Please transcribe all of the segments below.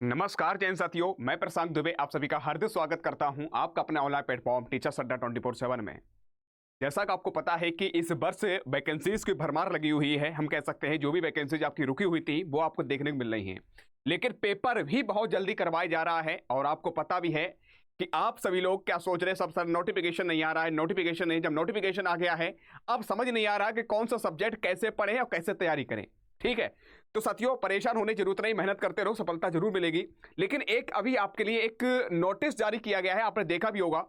नमस्कार जैन साथियों, मैं प्रशांत दुबे आप सभी का हार्दिक स्वागत करता हूं आपका अपने ऑनलाइन प्लेटफॉर्म टीचर्स अड्डा 24/7 में। जैसा कि आपको पता है कि इस वर्ष वैकेंसीज की भरमार लगी हुई है। हम कह सकते हैं जो भी वैकेंसीज आपकी रुकी हुई थी वो आपको देखने को मिल रही हैं, लेकिन पेपर भी बहुत जल्दी करवाया जा रहा है। और आपको पता भी है कि आप सभी लोग क्या सोच रहे हैं, सब सर नोटिफिकेशन नहीं आ रहा है, नोटिफिकेशन नहीं। जब नोटिफिकेशन आ गया है अब समझ नहीं आ रहा कि कौन सा सब्जेक्ट कैसे पढ़ें और कैसे तैयारी करें। ठीक है, तो साथियों परेशान होने की जरूरत नहीं, मेहनत करते रहो, सफलता जरूर मिलेगी। लेकिन एक अभी आपके लिए एक नोटिस जारी किया गया है, आपने देखा भी होगा।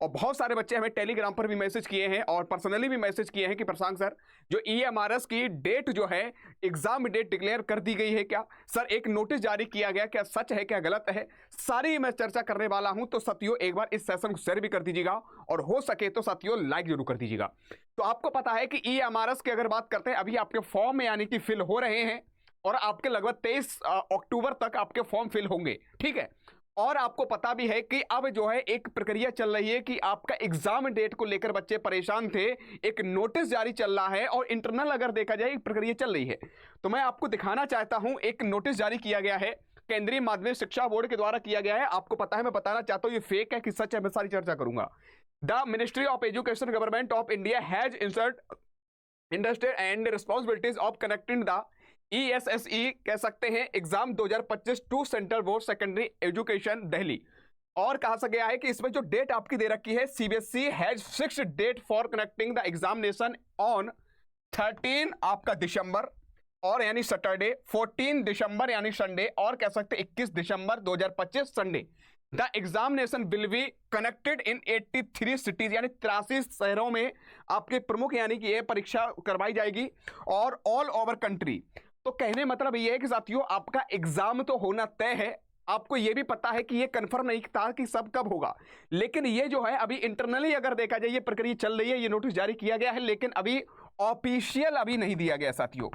और बहुत सारे बच्चे हमें टेलीग्राम पर भी मैसेज किए हैं और पर्सनली भी मैसेज किए हैं कि प्रशांत सर जो ईएमआरएस की डेट जो है, एग्जाम डेट डिक्लेयर कर दी गई है क्या सर, एक नोटिस जारी किया गया, क्या सच है क्या गलत है, सारी मैं चर्चा करने वाला हूं। तो साथियों एक बार इस सेशन को शेयर भी कर दीजिएगा और हो सके तो साथियों लाइक जरूर कर दीजिएगा। तो आपको पता है कि ईएमआरएस की अगर बात करते हैं, अभी आपके फॉर्म यानी कि फिल हो रहे हैं और आपके लगभग 23 अक्टूबर तक आपके फॉर्म फिल होंगे। ठीक है, और आपको पता भी है कि अब जो है एक प्रक्रिया चल रही है कि आपका एग्जाम डेट को लेकर बच्चे परेशान थे, एक नोटिस जारी चल रहा है और इंटरनल अगर देखा जाए एक प्रक्रिया चल रही है। तो मैं आपको दिखाना चाहता हूं, एक नोटिस जारी किया गया है, केंद्रीय माध्यमिक शिक्षा बोर्ड के द्वारा किया गया है। आपको पता है, मैं बताना चाहता हूं ये फेक है कि सच है, मैं सारी चर्चा करूंगा। The ministry of education government of India has industry and responsibilities of connecting the ESSE कह सकते हैं exam 2025 to central board secondary education Delhi. और कहा सा गया है कि इसमें जो डेट आपकी दे रखी है, CBSE has fixed date for connecting the examination on 13 आपका दिसंबर और यानी सैटरडे, 14 दिसंबर यानी संडे, और कह सकते 21 दिसंबर 2025 Sunday. The examination will be connected in 83 cities यानी 83 शहरों में आपके प्रमुख यानी कि यह परीक्षा करवाई जाएगी और ऑल ओवर कंट्री। तो कहने मतलब ये है कि साथियों आपका एग्जाम तो होना तय है, आपको ये भी पता है कि ये कंफर्म नहीं था कि सब कब होगा, लेकिन ये जो है अभी इंटरनली अगर देखा जाए ये प्रक्रिया चल रही है, ये नोटिस जारी किया गया है, लेकिन अभी ऑफिशियल अभी नहीं दिया गया साथियों।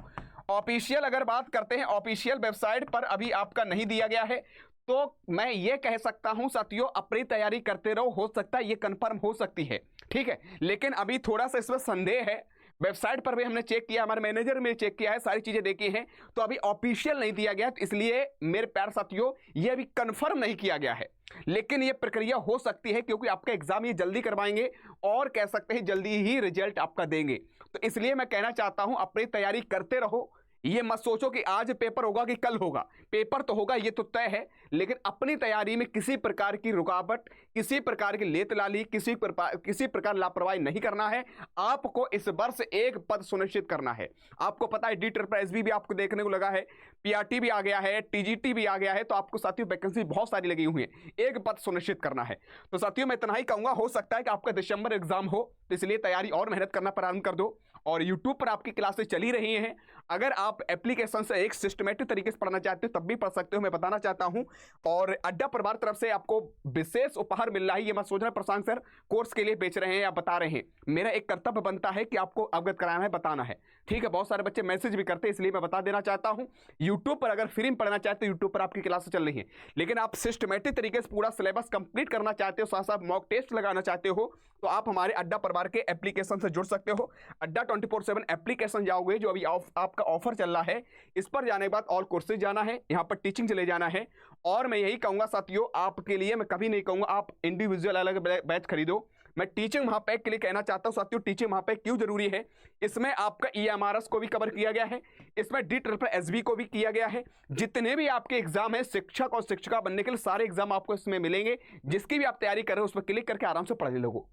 ऑफिशियल अगर बात करते हैं, ऑफिशियल वेबसाइट पर अभी आपका नहीं दिया गया है। तो मैं ये कह सकता हूं साथियों अपनी तैयारी करते रहो, हो सकता है ये कंफर्म हो सकती है। ठीक है, लेकिन अभी थोड़ा सा इसमें संदेह है। वेबसाइट पर भी हमने चेक किया, हमारे मैनेजर ने चेक किया है, सारी चीजें देखी हैं, तो अभी ऑफिशियल नहीं दिया गया, तो इसलिए मेरे प्यार साथियों ये अभी कंफर्म नहीं किया गया है। लेकिन ये प्रक्रिया हो सकती है क्योंकि आपका एग्जाम ये जल्दी करवाएंगे और कह सकते हैं जल्दी ही रिजल्ट आपका देंगे। तो इसलिए मैं कहना चाहता हूं अपनी तैयारी करते रहो, ये मत सोचो कि आज पेपर होगा कि कल होगा, पेपर तो होगा ये तो तय है, लेकिन अपनी तैयारी में किसी प्रकार की रुकावट, किसी प्रकार की लेतलाली, किसी प्रकार लापरवाही नहीं करना है। आपको इस वर्ष एक पद सुनिश्चित करना है। आपको पता है DSSB भी आपको देखने को लगा है, PRT भी आ गया है, TGT भी आ गया है, तो आपको साथियों वैकेंसी बहुत सारी लगी हुई है, एक पद सुनिश्चित करना है। तो साथियों मैं इतना ही कहूंगा, हो सकता है कि आपका दिसंबर एग्जाम हो, तो इसलिए तैयारी और मेहनत करना प्रारंभ कर दो। और यूट्यूब पर आपकी क्लासेस चली रही हैं, अगर आप एप्लीकेशन से एक सिस्टमेटिक तरीके से पढ़ना चाहते हो तब भी पढ़ सकते हो, मैं बताना चाहता हूं। और अड्डा परिवार तरफ से आपको विशेष उपहार मिल रहा है, ये मत सोचना प्रशांत सर कोर्स के लिए बेच रहे हैं या बता रहे हैं, मेरा एक कर्तव्य बनता है कि आपको अवगत कराना है, बताना है। ठीक है, बहुत सारे बच्चे मैसेज भी करते हैं, इसलिए मैं बता देना चाहता हूं। यूट्यूब पर अगर फ्री में पढ़ना चाहते हो, यूट्यूब पर आपकी क्लासेस चल रही है, लेकिन आप सिस्टमेटिक तरीके से पूरा सिलेबस कंप्लीट करना चाहते हो, साथ साथ मॉक टेस्ट लगाना चाहते हो, तो आप हमारे अड्डा परिवार के एप्लीकेशन से जुड़ सकते हो। अड्डा 24/7 एप्लीकेशन जाओगे, जो अभी आपका ऑफर चल रहा है, इस पर जाने के बाद ऑल कोर्सेज जाना है, यहां पर टीचिंग चले जाना है। और मैं यही कहूंगा साथियों आपके लिए, मैं कभी नहीं कहूंगा आप इंडिविजुअल अलग बैच खरीदो, मैं टीचिंग महापैक के लिए कहना चाहता हूं साथियों। टीचिंग महापैक क्यों जरूरी है, इसमें आपका EMRS को भी कवर किया गया है, इसमें DSSB को भी किया गया है, जितने भी आपके एग्जाम है शिक्षक और शिक्षिका बनने के लिए सारे एग्जाम आपको इसमें मिलेंगे। जिसकी भी आप तैयारी कर रहे हो उस पर क्लिक करके आराम से पढ़ ले लोगो।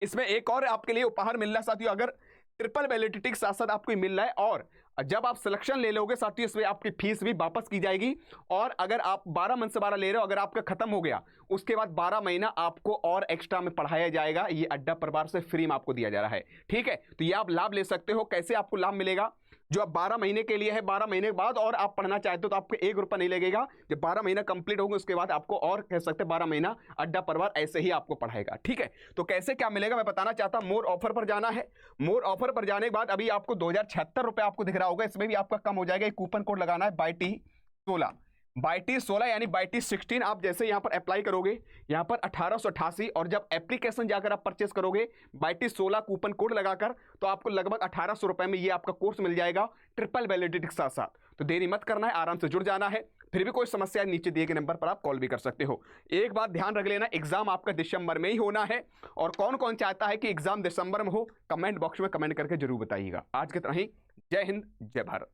इसमें एक और आपके लिए उपहार मिल रहा है साथियों, अगर ट्रिपल वैलिडिटी के साथ साथ आपको मिल रहा है, और जब आप सिलेक्शन ले लोगे साथियों इसमें आपकी फीस भी वापस की जाएगी। और अगर आप 12 मंथ से 12 ले रहे हो, अगर आपका खत्म हो गया उसके बाद 12 महीना आपको और एक्स्ट्रा में पढ़ाया जाएगा, ये अड्डा परिवार से फ्री में आपको दिया जा रहा है। ठीक है, तो ये आप लाभ ले सकते हो। कैसे आपको लाभ मिलेगा, जो आप 12 महीने के लिए है, 12 महीने के बाद और आप पढ़ना चाहते हो तो आपको 1 रुपया नहीं लगेगा। जब 12 महीना कंप्लीट होगा उसके बाद आपको और कह सकते हैं 12 महीना अड्डा परिवार ऐसे ही आपको पढ़ाएगा। ठीक है, तो कैसे क्या मिलेगा मैं बताना चाहता हूं। मोर ऑफर पर जाना है, मोर ऑफर पर जाने के बाद अभी आपको 2076 रुपये आपको दिख रहा होगा, इसमें भी आपका कम हो जाएगा। एक कूपन कोड लगाना है BYT16 यानी BYT16। आप जैसे यहां पर अप्लाई करोगे, यहां पर 1888, और जब एप्लीकेशन जाकर आप परचेस करोगे BYT16 कूपन कोड लगाकर, तो आपको लगभग 1800 रुपए में ये आपका कोर्स मिल जाएगा ट्रिपल वैलिडिटी के साथ साथ। तो देरी मत करना है, आराम से जुड़ जाना है। फिर भी कोई समस्या है, नीचे दिए गए नंबर पर आप कॉल भी कर सकते हो। एक बात ध्यान रख लेना, एग्जाम आपका दिसंबर में ही होना है, और कौन कौन चाहता है कि एग्जाम दिसंबर में हो, कमेंट बॉक्स में कमेंट करके जरूर बताइएगा। आज के तरह ही, जय हिंद, जय भारत।